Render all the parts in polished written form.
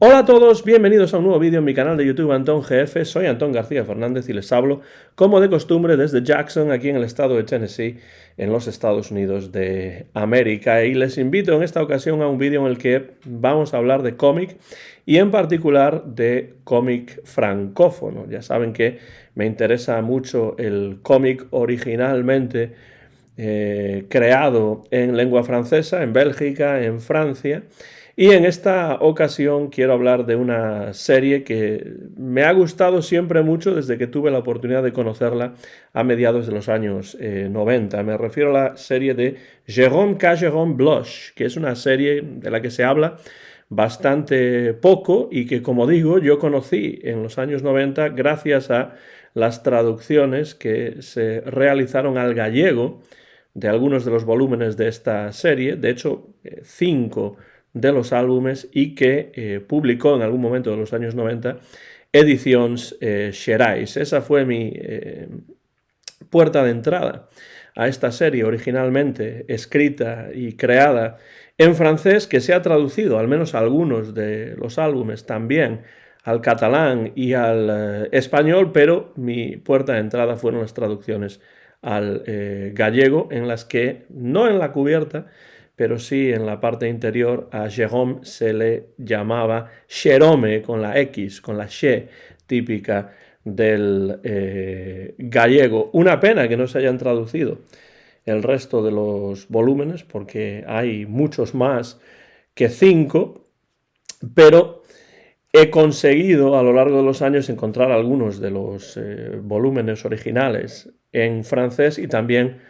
Hola a todos, bienvenidos a un nuevo vídeo en mi canal de YouTube Antón GF. Soy Antón García Fernández y les hablo, como de costumbre, desde Jackson, aquí en el estado de Tennessee, en los Estados Unidos de América. Y les invito en esta ocasión a un vídeo en el que vamos a hablar de cómic y en particular de cómic francófono. Ya saben que me interesa mucho el cómic originalmente creado en lengua francesa, en Bélgica, en Francia. Y en esta ocasión quiero hablar de una serie que me ha gustado siempre mucho desde que tuve la oportunidad de conocerla a mediados de los años 90. Me refiero a la serie de Jérôme K. Jérôme Bloch, que es una serie de la que se habla bastante poco y que, como digo, yo conocí en los años 90 gracias a las traducciones que se realizaron al gallego de algunos de los volúmenes de esta serie, de hecho 5 de los álbumes, y que publicó en algún momento de los años 90 Ediciones Xerais. Esa fue mi puerta de entrada a esta serie, originalmente escrita y creada en francés, que se ha traducido, al menos algunos de los álbumes, también al catalán y al español, pero mi puerta de entrada fueron las traducciones al gallego, en las que, no en la cubierta, pero sí en la parte interior, a Jérôme se le llamaba Xerome, con la X, con la Xe típica del gallego. Una pena que no se hayan traducido el resto de los volúmenes, porque hay muchos más que 5, pero he conseguido a lo largo de los años encontrar algunos de los volúmenes originales en francés y también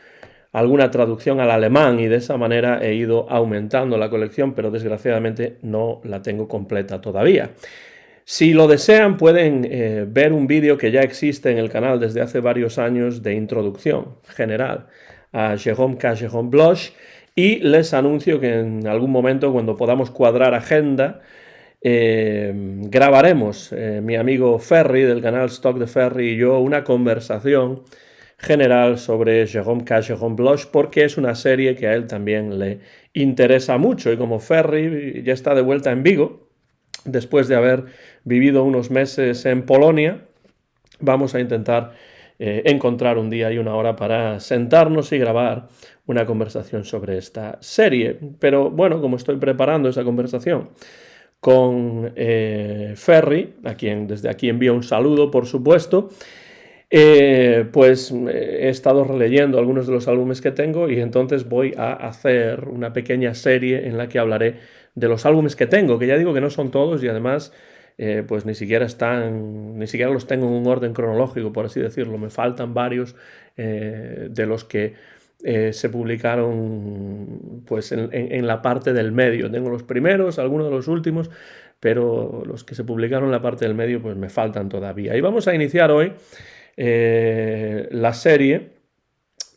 alguna traducción al alemán, y de esa manera he ido aumentando la colección, pero desgraciadamente no la tengo completa todavía. Si lo desean, pueden ver un vídeo que ya existe en el canal desde hace varios años de introducción general a Jérôme K. Jérôme Bloch, y les anuncio que en algún momento, cuando podamos cuadrar agenda, grabaremos, mi amigo Ferry del canal Stock de Ferry y yo, una conversación general sobre Jérôme K. Jérôme Bloch, porque es una serie que a él también le interesa mucho, y como Ferry ya está de vuelta en Vigo, después de haber vivido unos meses en Polonia, vamos a intentar encontrar un día y una hora para sentarnos y grabar una conversación sobre esta serie. Pero bueno, como estoy preparando esa conversación con Ferry, a quien desde aquí envío un saludo, por supuesto, pues he estado releyendo algunos de los álbumes que tengo, y entonces voy a hacer una pequeña serie en la que hablaré de los álbumes que tengo, que ya digo que no son todos, y además pues ni siquiera los tengo en un orden cronológico, por así decirlo. Me faltan varios de los que se publicaron pues en la parte del medio. Tengo los primeros, algunos de los últimos, pero los que se publicaron en la parte del medio pues me faltan todavía. Y vamos a iniciar hoy la serie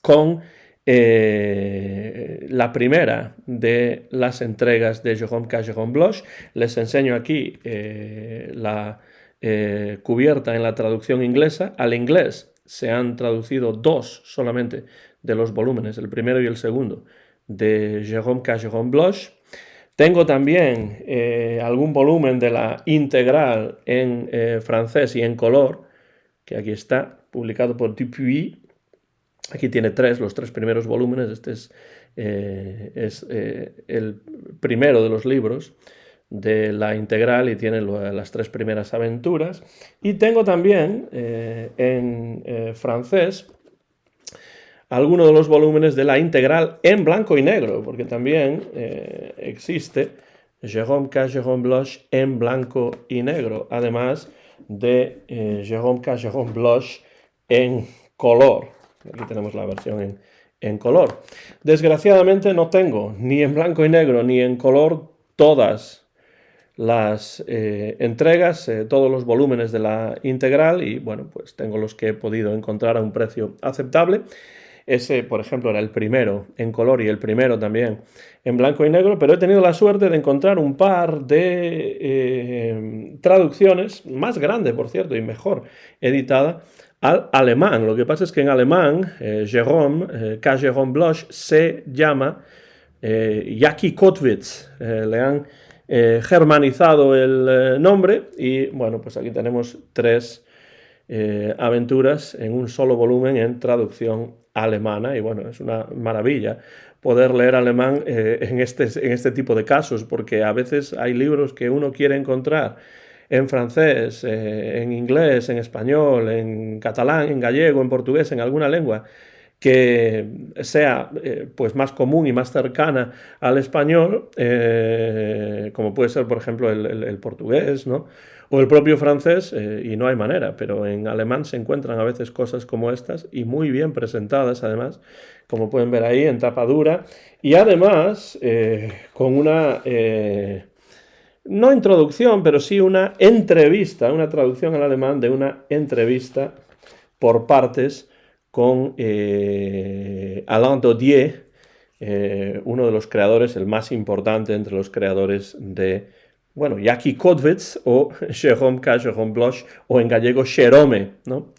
con la primera de las entregas de Jérôme K. Jérôme Bloch. Les enseño aquí la cubierta en la traducción inglesa. Al inglés se han traducido 2 solamente de los volúmenes, el primero y el segundo, de Jérôme K. Jérôme Bloch. Tengo también algún volumen de la integral en francés y en color, que aquí está, publicado por Dupuis. Aquí tiene los 3 primeros volúmenes. Este es el primero de los libros de la integral, y tiene las 3 primeras aventuras. Y tengo también en francés algunos de los volúmenes de la integral en blanco y negro, porque también existe Jérôme K. Jérôme Bloch en blanco y negro, además de Jérôme K. Jérôme Bloch en color. Aquí tenemos la versión en color. Desgraciadamente no tengo ni en blanco y negro ni en color todas las entregas, todos los volúmenes de la integral, y bueno, pues tengo los que he podido encontrar a un precio aceptable. Ese, por ejemplo, era el primero en color y el primero también en blanco y negro, pero he tenido la suerte de encontrar un par de traducciones, más grande, por cierto, y mejor editada, al alemán. Lo que pasa es que en alemán Jérôme, K. Jérôme Bloch, se llama Jaki Kottwitz. Le han germanizado el nombre y bueno, pues aquí tenemos 3 aventuras en un solo volumen en traducción alemana y bueno, es una maravilla poder leer alemán en este tipo de casos, porque a veces hay libros que uno quiere encontrar en francés, en inglés, en español, en catalán, en gallego, en portugués, en alguna lengua que sea pues más común y más cercana al español, como puede ser, por ejemplo, el portugués, ¿no? O el propio francés, y no hay manera, pero en alemán se encuentran a veces cosas como estas y muy bien presentadas, además, como pueden ver ahí, en tapa dura, y además con una, no introducción, pero sí una entrevista, una traducción al alemán de una entrevista por partes con Alain Daudier, uno de los creadores, el más importante entre los creadores de, bueno, Jackie Kottwitz o Jérôme K. Jérôme Bloch, o en gallego Jerome, ¿no?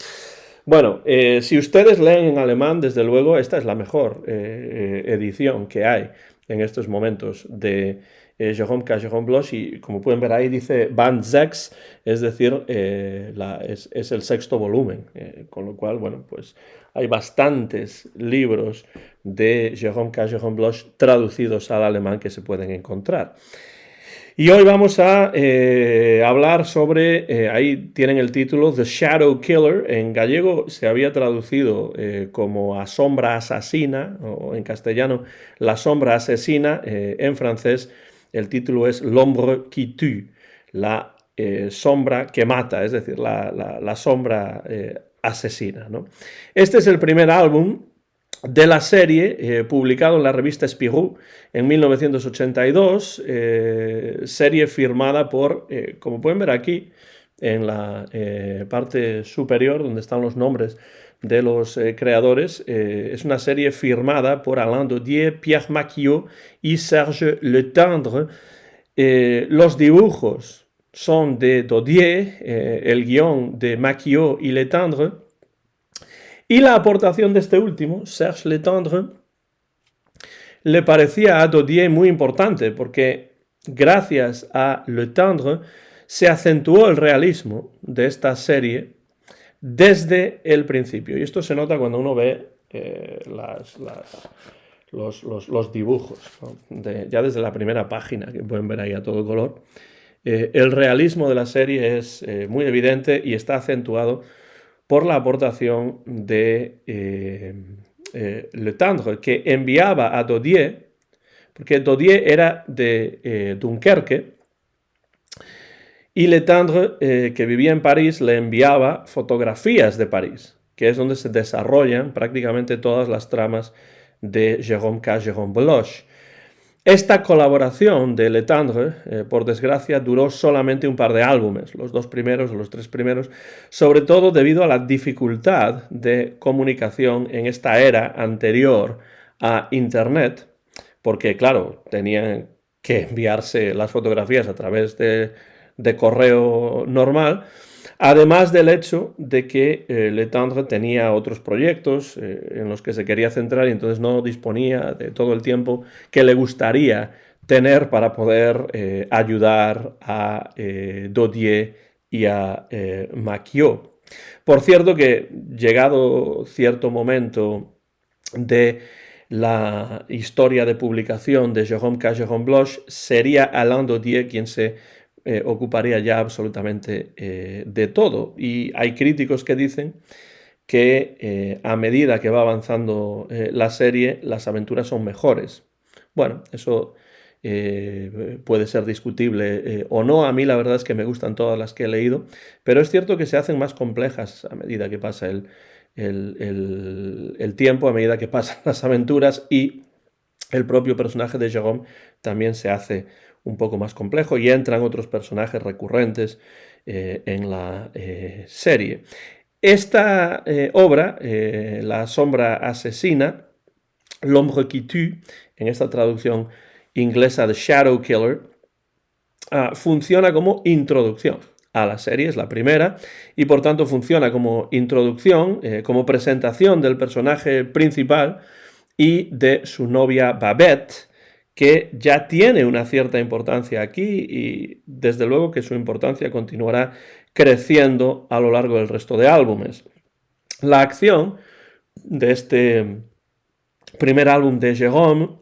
Bueno, si ustedes leen en alemán, desde luego, esta es la mejor edición que hay en estos momentos de Jérôme K. Jérôme Bloch, y como pueden ver ahí dice Band 6, es decir, es el 6º volumen, con lo cual, bueno, pues hay bastantes libros de Jérôme K. Jérôme Bloch traducidos al alemán que se pueden encontrar. Y hoy vamos a hablar sobre, ahí tienen el título, The Shadow Killer. En gallego se había traducido como A Sombra Asesina, o en castellano La Sombra Asesina. En francés el título es L'Ombre qui tue, la sombra que mata, es decir, la sombra asesina, ¿no? Este es el primer álbum de la serie, publicado en la revista Spirou en 1982, serie firmada por, como pueden ver aquí, en la parte superior, donde están los nombres de los creadores, es una serie firmada por Alain Daudier, Pierre Maquillot y Serge Letendre. Los dibujos son de Daudier, el guión de Maquillot y Letendre, y la aportación de este último, Serge Letendre, le parecía a Daudier muy importante porque gracias a Letendre se acentuó el realismo de esta serie desde el principio. Y esto se nota cuando uno ve los dibujos, ¿no? Ya desde la primera página, que pueden ver ahí a todo color. El realismo de la serie es muy evidente y está acentuado por la aportación de Letendre, que enviaba a Daudier, porque Daudier era de Dunkerque, y Letendre, que vivía en París, le enviaba fotografías de París, que es donde se desarrollan prácticamente todas las tramas de Jérôme K. Jérôme Bloch. Esta colaboración de Letendre, por desgracia, duró solamente un par de álbumes, los 2 primeros o los 3 primeros, sobre todo debido a la dificultad de comunicación en esta era anterior a Internet, porque, claro, tenían que enviarse las fotografías a través de correo normal, además del hecho de que Letendre tenía otros proyectos en los que se quería centrar y entonces no disponía de todo el tiempo que le gustaría tener para poder ayudar a Daudier y a Maquillot. Por cierto que, llegado cierto momento de la historia de publicación de Jérôme K. Jérôme Bloch, sería Alain Daudier quien se ocuparía ya absolutamente de todo. Y hay críticos que dicen que a medida que va avanzando la serie, las aventuras son mejores. Bueno, eso puede ser discutible o no. A mí la verdad es que me gustan todas las que he leído, pero es cierto que se hacen más complejas a medida que pasa el tiempo, a medida que pasan las aventuras, y el propio personaje de Jérôme también se hace un poco más complejo y entran otros personajes recurrentes en la serie. Esta obra, La Sombra Asesina, L'Ombre qui tue, en esta traducción inglesa de Shadow Killer, funciona como introducción a la serie, es la primera, y por tanto funciona como introducción, como presentación del personaje principal y de su novia Babette, que ya tiene una cierta importancia aquí y desde luego que su importancia continuará creciendo a lo largo del resto de álbumes. La acción de este primer álbum de Jérôme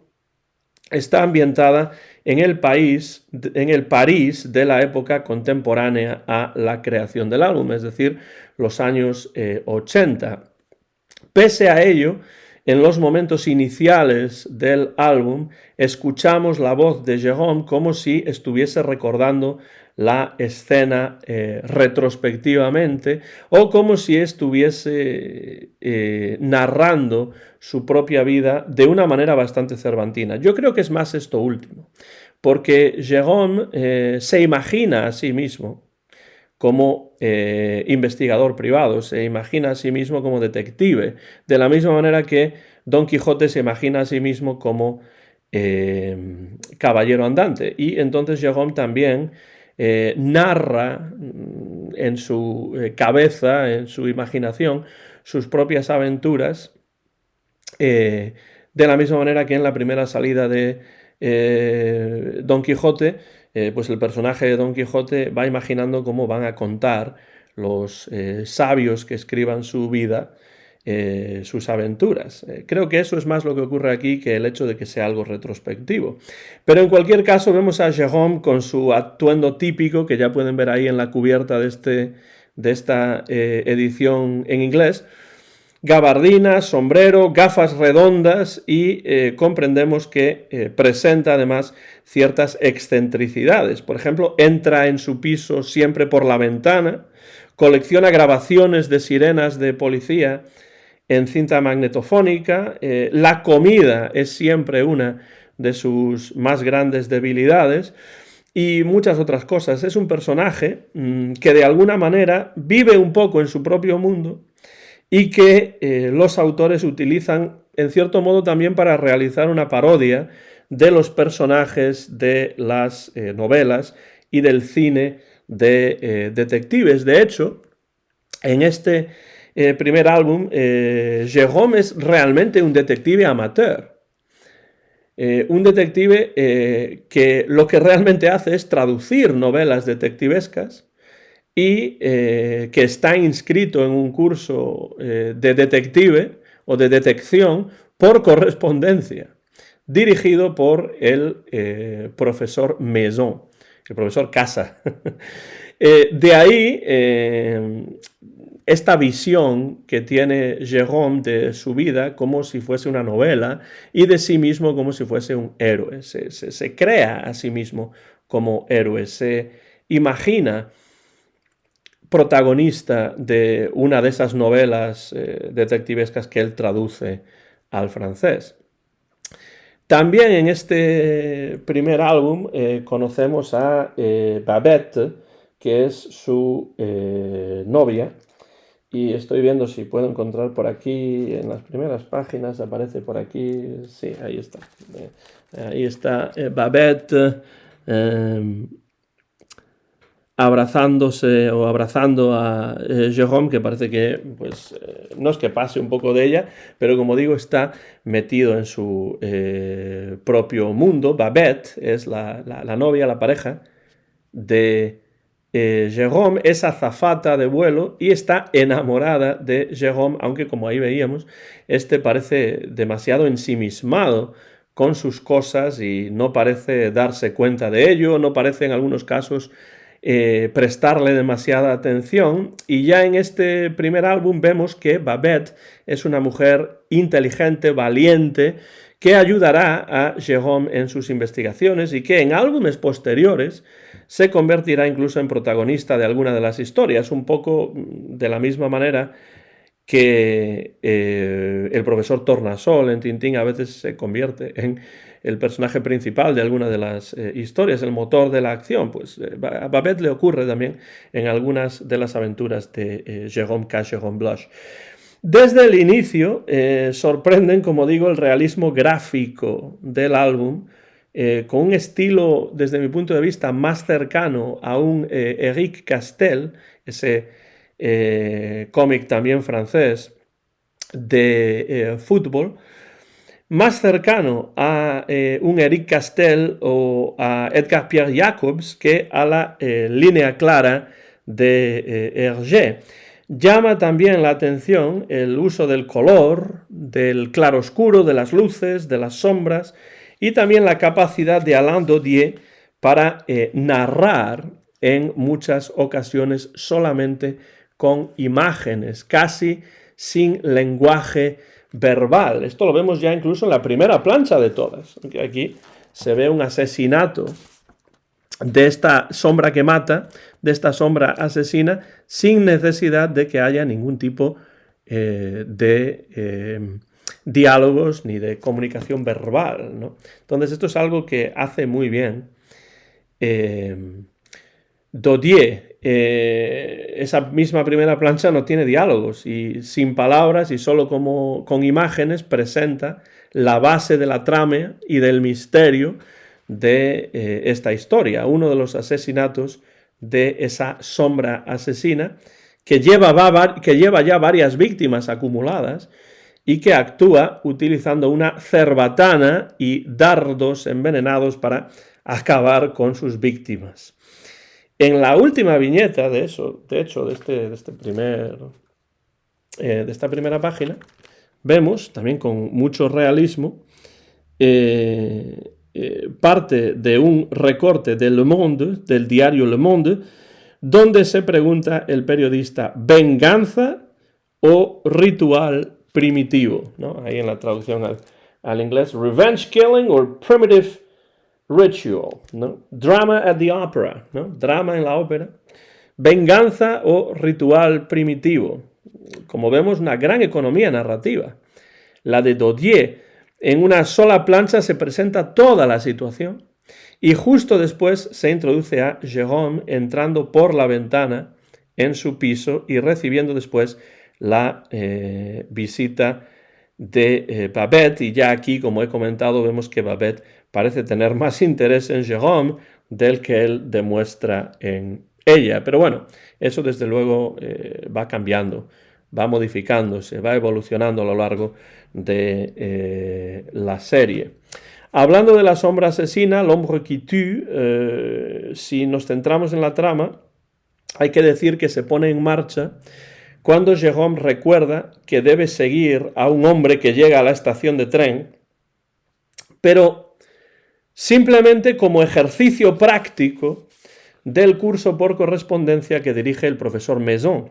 está ambientada en el París de la época contemporánea a la creación del álbum, es decir, los años 80. Pese a ello, en los momentos iniciales del álbum, escuchamos la voz de Jérôme como si estuviese recordando la escena retrospectivamente o como si estuviese narrando su propia vida de una manera bastante cervantina. Yo creo que es más esto último, porque Jérôme se imagina a sí mismo como investigador privado, se imagina a sí mismo como detective, de la misma manera que Don Quijote se imagina a sí mismo como caballero andante. Y entonces Jérôme también narra en su cabeza, en su imaginación, sus propias aventuras, de la misma manera que en la primera salida de Don Quijote, pues el personaje de Don Quijote va imaginando cómo van a contar los sabios que escriban su vida, sus aventuras. Creo que eso es más lo que ocurre aquí que el hecho de que sea algo retrospectivo. Pero en cualquier caso vemos a Jérôme con su atuendo típico, que ya pueden ver ahí en la cubierta de esta edición en inglés, gabardina, sombrero, gafas redondas y comprendemos que presenta además ciertas excentricidades. Por ejemplo, entra en su piso siempre por la ventana, colecciona grabaciones de sirenas de policía en cinta magnetofónica, la comida es siempre una de sus más grandes debilidades y muchas otras cosas. Es un personaje que de alguna manera vive un poco en su propio mundo y que los autores utilizan en cierto modo también para realizar una parodia de los personajes de las novelas y del cine de detectives. De hecho, en este primer álbum, Jérôme es realmente un detective amateur. Un detective que lo que realmente hace es traducir novelas detectivescas y que está inscrito en un curso de detective o de detección por correspondencia, dirigido por el profesor Maison, el profesor Casa. De ahí esta visión que tiene Jérôme de su vida como si fuese una novela y de sí mismo como si fuese un héroe. Se crea a sí mismo como héroe, se imagina protagonista de una de esas novelas detectivescas que él traduce al francés. También en este primer álbum conocemos a Babette, que es su novia, y estoy viendo si puedo encontrar por aquí, en las primeras páginas, aparece por aquí, sí, ahí está. Ahí está Babette abrazándose o abrazando a Jérôme, que parece que, pues, no es que pase un poco de ella, pero como digo, está metido en su propio mundo. Babette es la novia, la pareja de Jérôme, es azafata de vuelo y está enamorada de Jérôme, aunque como ahí veíamos, este parece demasiado ensimismado con sus cosas y no parece darse cuenta de ello, no parece en algunos casos prestarle demasiada atención, y ya en este primer álbum vemos que Babette es una mujer inteligente, valiente, que ayudará a Jérôme en sus investigaciones y que en álbumes posteriores se convertirá incluso en protagonista de alguna de las historias, un poco de la misma manera que el profesor Tornasol en Tintín a veces se convierte en el personaje principal de alguna de las historias, el motor de la acción. Pues a Babette le ocurre también en algunas de las aventuras de Jérôme K. Jérôme Blush. Desde el inicio sorprenden, como digo, el realismo gráfico del álbum, con un estilo, desde mi punto de vista, más cercano a un Éric Castel, ese cómic también francés de fútbol, más cercano a un Éric Castell o a Edgar Pierre Jacobs que a la línea clara de Hergé. Llama también la atención el uso del color, del claroscuro, de las luces, de las sombras, y también la capacidad de Alain Daudier para narrar en muchas ocasiones solamente con imágenes, casi sin lenguaje verbal. Esto lo vemos ya incluso en la primera plancha de todas. Aquí se ve un asesinato de esta sombra que mata, de esta sombra asesina, sin necesidad de que haya ningún tipo de diálogos ni de comunicación verbal, ¿no? Entonces esto es algo que hace muy bien Daudier. Esa misma primera plancha no tiene diálogos y sin palabras y solo con imágenes presenta la base de la trama y del misterio de esta historia, uno de los asesinatos de esa sombra asesina que lleva ya varias víctimas acumuladas y que actúa utilizando una cerbatana y dardos envenenados para acabar con sus víctimas. En la última viñeta de esta primera página, vemos, también con mucho realismo, parte de un recorte de Le Monde, del diario Le Monde, donde se pregunta el periodista: ¿venganza o ritual primitivo? ¿No? Ahí en la traducción al inglés, revenge killing or primitive ritual, ¿no? Drama at the opera, ¿no? Drama en la ópera. Venganza o ritual primitivo. Como vemos, una gran economía narrativa. La de Daudier. En una sola plancha se presenta toda la situación y justo después se introduce a Jérôme entrando por la ventana en su piso y recibiendo después la visita de Babette, y ya aquí, como he comentado, vemos que Babette parece tener más interés en Jérôme del que él demuestra en ella. Pero bueno, eso desde luego va cambiando, va modificándose, va evolucionando a lo largo de la serie. Hablando de la sombra asesina, l'ombre qui tue, si nos centramos en la trama, hay que decir que se pone en marcha cuando Jérôme recuerda que debe seguir a un hombre que llega a la estación de tren, pero simplemente como ejercicio práctico del curso por correspondencia que dirige el profesor Maison.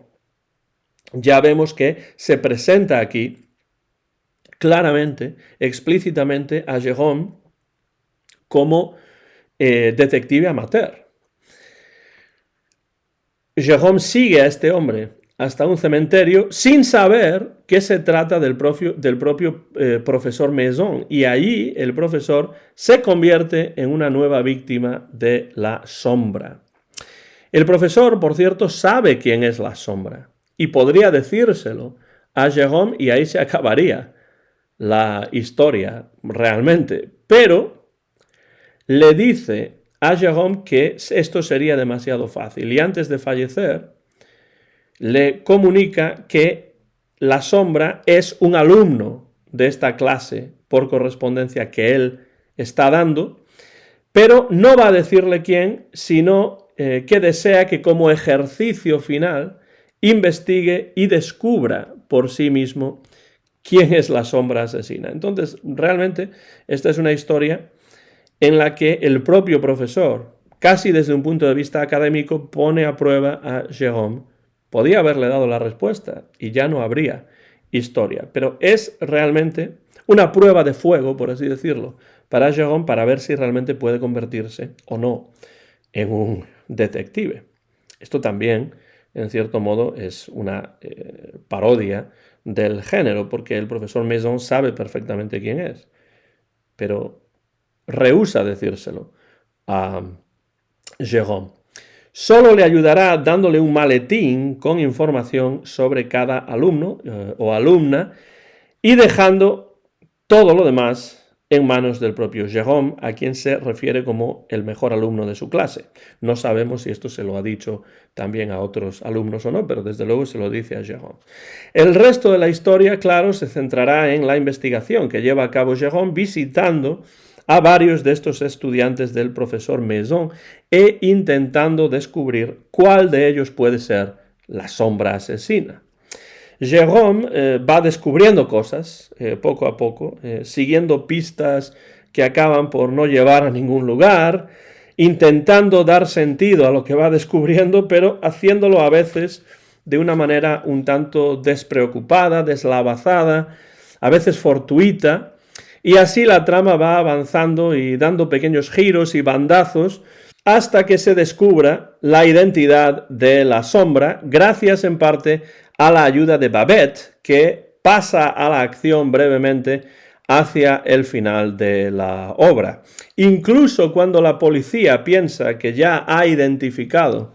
Ya vemos que se presenta aquí claramente, explícitamente a Jérôme como detective amateur. Jérôme sigue a este hombre hasta un cementerio sin saber que se trata del propio profesor Maison, y allí el profesor se convierte en una nueva víctima de la sombra. El profesor, por cierto, sabe quién es la sombra y podría decírselo a Jérôme y ahí se acabaría la historia realmente, pero le dice a Jérôme que esto sería demasiado fácil y antes de fallecer le comunica que la sombra es un alumno de esta clase por correspondencia que él está dando, pero no va a decirle quién, sino que desea que como ejercicio final investigue y descubra por sí mismo quién es la sombra asesina. Entonces, realmente, esta es una historia en la que el propio profesor, casi desde un punto de vista académico, pone a prueba a Jérôme. Podía haberle dado la respuesta y ya no habría historia, pero es realmente una prueba de fuego, por así decirlo, para Jérôme, para ver si realmente puede convertirse o no en un detective. Esto también, en cierto modo, es una parodia del género, porque el profesor Maison sabe perfectamente quién es, pero rehúsa decírselo a Jérôme. Solo le ayudará dándole un maletín con información sobre cada alumno o alumna y dejando todo lo demás en manos del propio Jérôme, a quien se refiere como el mejor alumno de su clase. No sabemos si esto se lo ha dicho también a otros alumnos o no, pero desde luego se lo dice a Jérôme. El resto de la historia, claro, se centrará en la investigación que lleva a cabo Jérôme visitando a varios de estos estudiantes del profesor Maison e intentando descubrir cuál de ellos puede ser la sombra asesina. Jérôme va descubriendo cosas poco a poco, siguiendo pistas que acaban por no llevar a ningún lugar, intentando dar sentido a lo que va descubriendo, pero haciéndolo a veces de una manera un tanto despreocupada, deslavazada, a veces fortuita, y así la trama va avanzando y dando pequeños giros y bandazos hasta que se descubra la identidad de la sombra, gracias en parte a la ayuda de Babette, que pasa a la acción brevemente hacia el final de la obra. Incluso cuando la policía piensa que ya ha identificado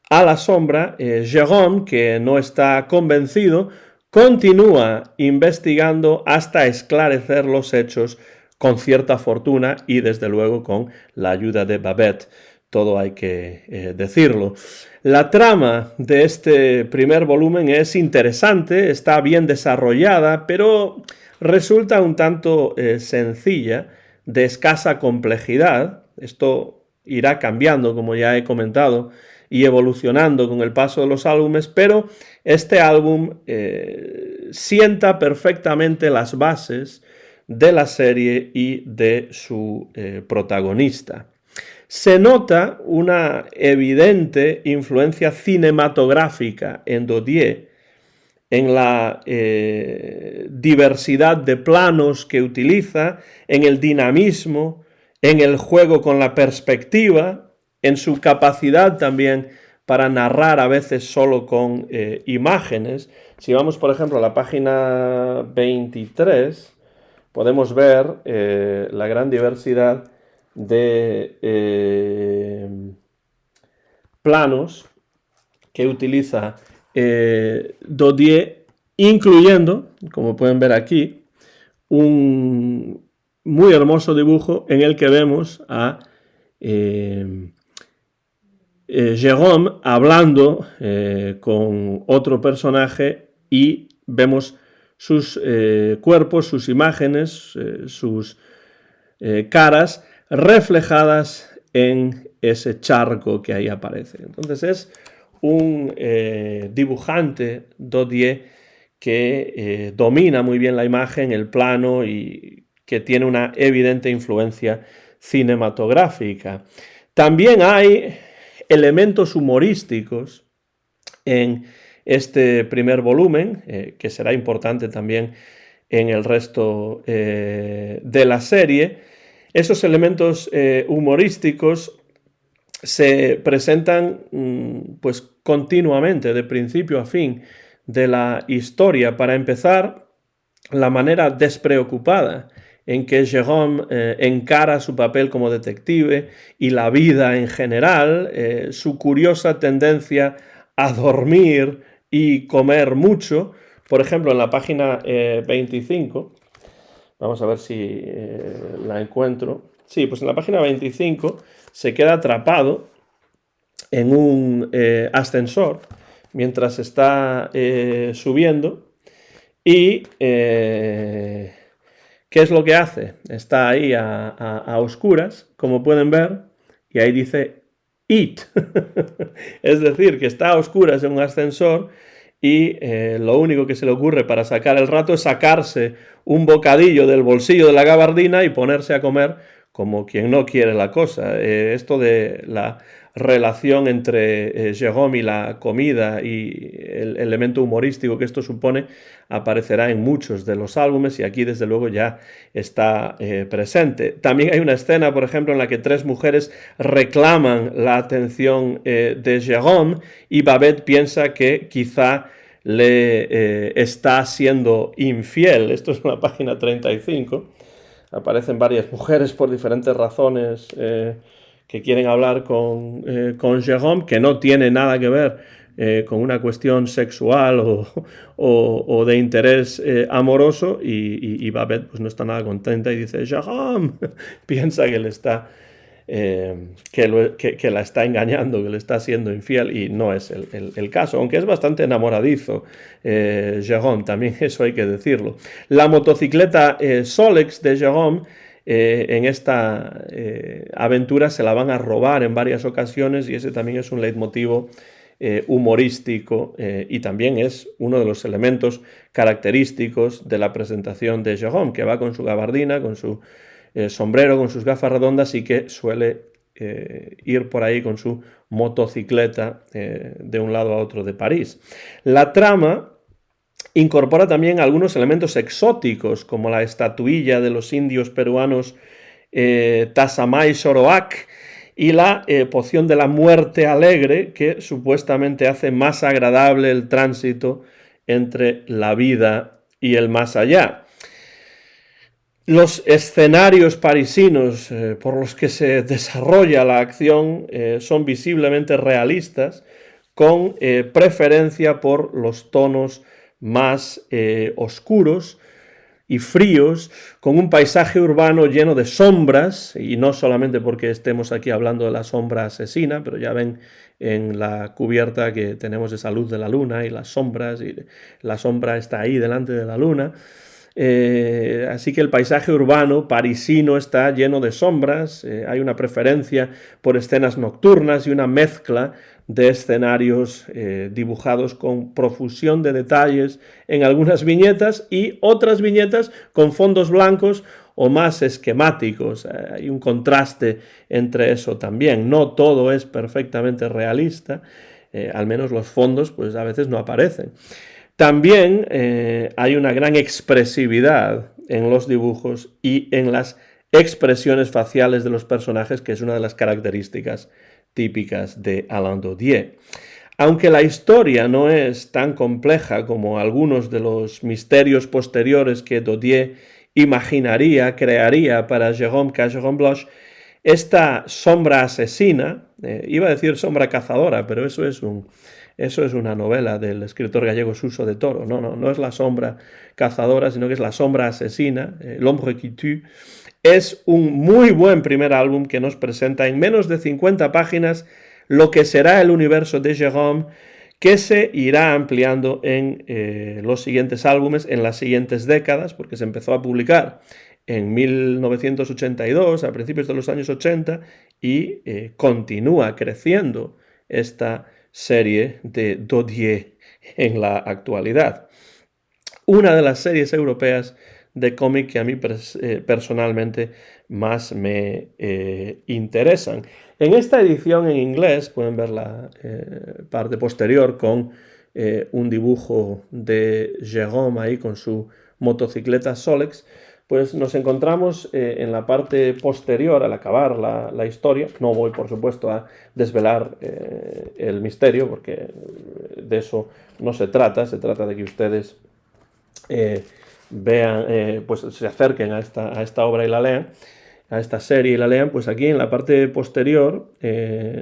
a la sombra, Jérôme, que no está convencido, continúa investigando hasta esclarecer los hechos con cierta fortuna y desde luego con la ayuda de Babette. Todo hay que decirlo. La trama de este primer volumen es interesante, está bien desarrollada, pero resulta un tanto sencilla, de escasa complejidad. Esto irá cambiando, como ya he comentado, y evolucionando con el paso de los álbumes, pero este álbum sienta perfectamente las bases de la serie y de su protagonista. Se nota una evidente influencia cinematográfica en Daudier, en la diversidad de planos que utiliza, en el dinamismo, en el juego con la perspectiva, en su capacidad también para narrar a veces solo con imágenes. Si vamos, por ejemplo, a la página 23, podemos ver la gran diversidad de planos que utiliza Daudier, incluyendo, como pueden ver aquí, un muy hermoso dibujo en el que vemos a Jérôme hablando con otro personaje y vemos sus cuerpos, sus imágenes, sus caras reflejadas en ese charco que ahí aparece. Entonces es un dibujante Daudier que domina muy bien la imagen, el plano y que tiene una evidente influencia cinematográfica. También hay elementos humorísticos en este primer volumen, que será importante también en el resto de la serie. Esos elementos humorísticos se presentan pues continuamente, de principio a fin de la historia. Para empezar, la manera despreocupada en que Jérôme encara su papel como detective y la vida en general, su curiosa tendencia a dormir y comer mucho. Por ejemplo, en la página 25, vamos a ver si la encuentro. Sí, pues en la página 25 se queda atrapado en un ascensor mientras está subiendo y ¿qué es lo que hace? Está ahí a oscuras, como pueden ver, y ahí dice eat. Es decir, que está a oscuras en un ascensor y lo único que se le ocurre para sacar el rato es sacarse un bocadillo del bolsillo de la gabardina y ponerse a comer como quien no quiere la cosa. Esto de la relación entre Jérôme y la comida y el elemento humorístico que esto supone aparecerá en muchos de los álbumes y aquí desde luego ya está presente. También hay una escena, por ejemplo, en la que tres mujeres reclaman la atención de Jérôme y Babette piensa que quizá le está siendo infiel. Esto es en la página 35. Aparecen varias mujeres por diferentes razones que quieren hablar con Jérôme, que no tiene nada que ver con una cuestión sexual o de interés amoroso, y Babette pues no está nada contenta y dice, Jérôme, piensa que le está... que la está engañando, que le está siendo infiel, y no es el caso, aunque es bastante enamoradizo Jérôme, también eso hay que decirlo. La motocicleta Solex de Jérôme en esta aventura se la van a robar en varias ocasiones, y ese también es un leitmotivo humorístico, y también es uno de los elementos característicos de la presentación de Jérôme, que va con su gabardina, con su sombrero, con sus gafas redondas, y que suele ir por ahí con su motocicleta de un lado a otro de París. La trama incorpora también algunos elementos exóticos, como la estatuilla de los indios peruanos Tasamay Soroak y la poción de la muerte alegre, que supuestamente hace más agradable el tránsito entre la vida y el más allá. Los escenarios parisinos por los que se desarrolla la acción son visiblemente realistas, con preferencia por los tonos más oscuros y fríos, con un paisaje urbano lleno de sombras, y no solamente porque estemos aquí hablando de la sombra asesina, pero ya ven en la cubierta que tenemos esa luz de la luna y las sombras, y la sombra está ahí delante de la luna. Así que el paisaje urbano parisino está lleno de sombras, hay una preferencia por escenas nocturnas y una mezcla de escenarios dibujados con profusión de detalles en algunas viñetas, y otras viñetas con fondos blancos o más esquemáticos. Hay un contraste entre eso también. No todo es perfectamente realista, al menos los fondos pues a veces no aparecen. También hay una gran expresividad en los dibujos y en las expresiones faciales de los personajes, que es una de las características típicas de Alain Daudier. Aunque la historia no es tan compleja como algunos de los misterios posteriores que Daudier imaginaría, crearía para Jérôme K. Jérôme Bloch, esta sombra asesina, iba a decir sombra cazadora, pero eso es una novela del escritor gallego Suso de Toro. No es la sombra cazadora, sino que es la sombra asesina, L'Ombre qui tue. Es un muy buen primer álbum que nos presenta en menos de 50 páginas lo que será el universo de Jérôme, que se irá ampliando en los siguientes álbumes, en las siguientes décadas, porque se empezó a publicar en 1982, a principios de los años 80, y continúa creciendo esta serie de Daudier en la actualidad. Una de las series europeas de cómic que a mí personalmente más me interesan. En esta edición en inglés pueden ver la parte posterior con un dibujo de Jérôme ahí con su motocicleta Solex. Pues nos encontramos en la parte posterior, al acabar la historia. No voy, por supuesto, a desvelar el misterio, porque de eso no se trata de que ustedes vean, pues se acerquen a esta obra y la lean, a esta serie y la lean. Pues aquí en la parte posterior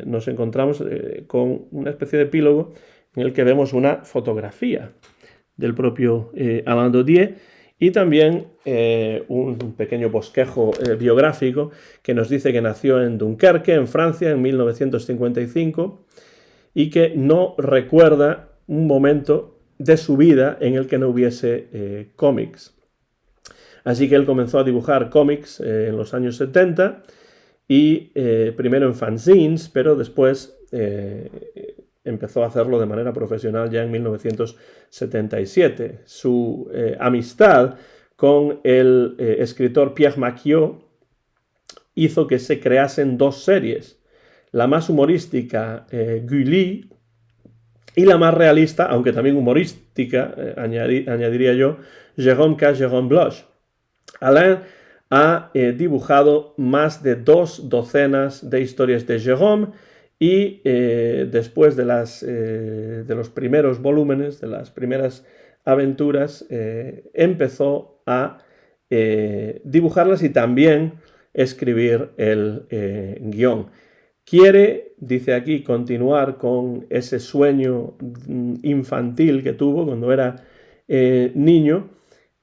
nos encontramos con una especie de epílogo en el que vemos una fotografía del propio Alain Daudier, y también un pequeño bosquejo biográfico que nos dice que nació en Dunkerque, en Francia, en 1955, y que no recuerda un momento de su vida en el que no hubiese cómics. Así que él comenzó a dibujar cómics en los años 70, y primero en fanzines, pero después empezó a hacerlo de manera profesional ya en 1977. Su amistad con el escritor Pierre Maquiot hizo que se creasen dos series. La más humorística, Gulli, y la más realista, aunque también humorística, añadiría yo, Jérôme K. Jérôme Bloch. Alain ha dibujado más de 2 docenas de historias de Jérôme, y después de los primeros volúmenes, de las primeras aventuras, empezó a dibujarlas y también escribir el guión. quiere, dice aquí, continuar con ese sueño infantil que tuvo cuando era niño,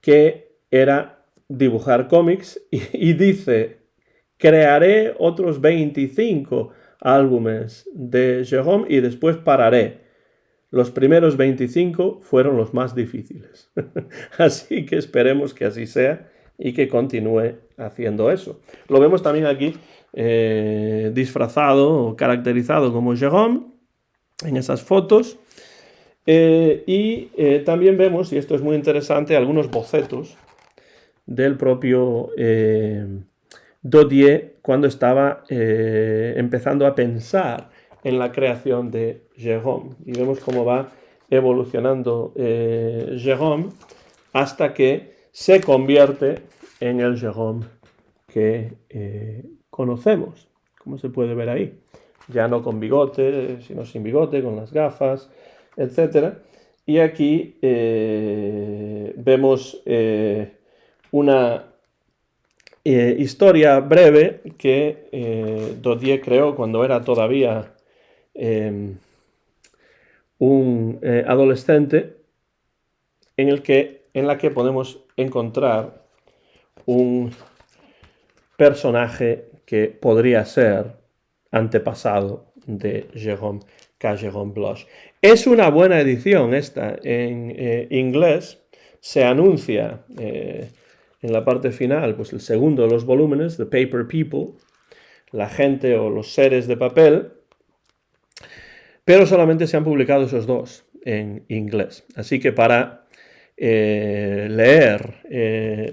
que era dibujar cómics, y dice, crearé otros 25 álbumes de Jérôme y después pararé. Los primeros 25 fueron los más difíciles. Así que esperemos que así sea y que continúe haciendo eso. Lo vemos también aquí disfrazado o caracterizado como Jérôme en esas fotos. También vemos, y esto es muy interesante, algunos bocetos del propio Daudier cuando estaba empezando a pensar en la creación de Jérôme. Y vemos cómo va evolucionando Jérôme hasta que se convierte en el Jérôme que conocemos, como se puede ver ahí. Ya no con bigote, sino sin bigote, con las gafas, etc. Y aquí vemos una historia breve que Daudier creó cuando era todavía un adolescente, en la que podemos encontrar un personaje que podría ser antepasado de Jérôme K. Jérôme Bloch. Es una buena edición esta en inglés. Se anuncia en la parte final, pues el segundo de los volúmenes, The Paper People, la gente o los seres de papel, pero solamente se han publicado esos dos en inglés. Así que para leer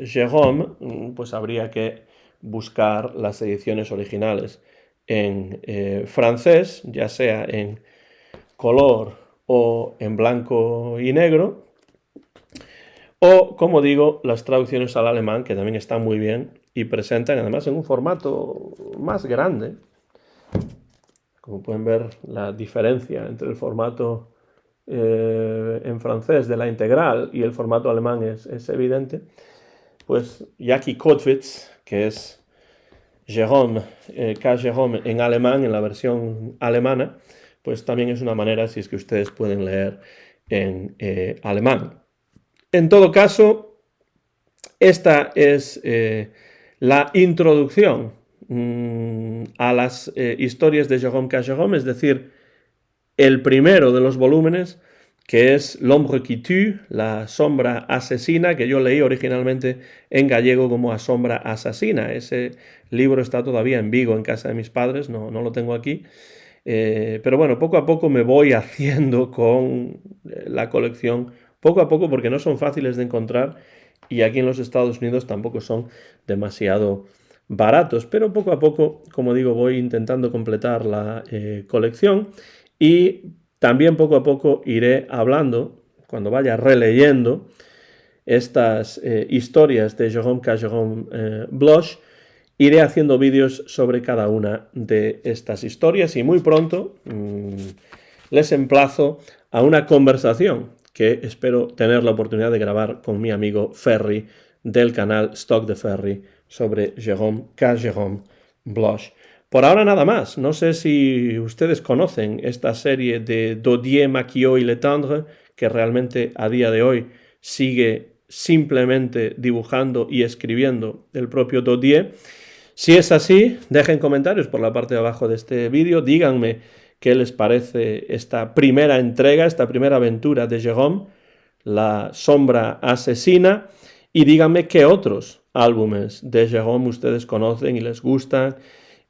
Jérôme, pues habría que buscar las ediciones originales en francés, ya sea en color o en blanco y negro, o, como digo, las traducciones al alemán, que también están muy bien y presentan además en un formato más grande. Como pueden ver, la diferencia entre el formato en francés de la integral y el formato alemán es evidente. Pues Jackie Kottwitz, que es Jérôme, K. Jérôme en alemán, en la versión alemana, pues también es una manera, si es que ustedes pueden leer en alemán. En todo caso, esta es la introducción a las historias de Jérôme K. Jérôme, es decir, el primero de los volúmenes, que es L'ombre qui tue, la sombra asesina, que yo leí originalmente en gallego como A sombra asesina. Ese libro está todavía en Vigo, en casa de mis padres, no lo tengo aquí. Pero bueno, poco a poco me voy haciendo con la colección, poco a poco, porque no son fáciles de encontrar y aquí en los Estados Unidos tampoco son demasiado baratos, pero poco a poco, como digo, voy intentando completar la colección y también poco a poco iré hablando, cuando vaya releyendo estas historias de Jérôme K. Jérôme Bloch, iré haciendo vídeos sobre cada una de estas historias y muy pronto les emplazo a una conversación que espero tener la oportunidad de grabar con mi amigo Ferry del canal Stock de Ferry sobre Jérôme K. Jérôme Bloch. Por ahora nada más. No sé si ustedes conocen esta serie de Daudier, Maquillot y Letendre, que realmente a día de hoy sigue simplemente dibujando y escribiendo el propio Daudier. Si es así, dejen comentarios por la parte de abajo de este vídeo, díganme qué les parece esta primera entrega, esta primera aventura de Jérôme, La sombra asesina, y díganme qué otros álbumes de Jérôme ustedes conocen y les gustan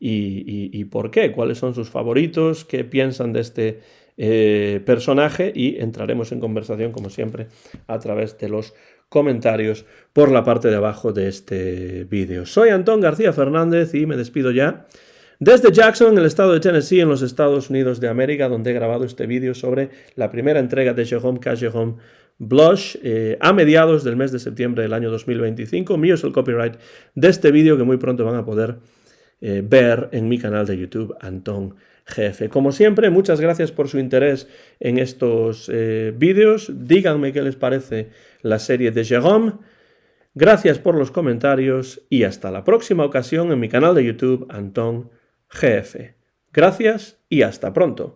y por qué, cuáles son sus favoritos, qué piensan de este personaje, y entraremos en conversación como siempre a través de los comentarios por la parte de abajo de este vídeo. Soy Antón García Fernández y me despido ya desde Jackson, en el estado de Tennessee, en los Estados Unidos de América, donde he grabado este vídeo sobre la primera entrega de Jérôme K. Jérôme Bloch a mediados del mes de septiembre del año 2025. Mío es el copyright de este vídeo, que muy pronto van a poder ver en mi canal de YouTube, Antón GF. Como siempre, muchas gracias por su interés en estos vídeos. Díganme qué les parece la serie de Jérôme. Gracias por los comentarios y hasta la próxima ocasión en mi canal de YouTube, Antón GF. Gracias y hasta pronto.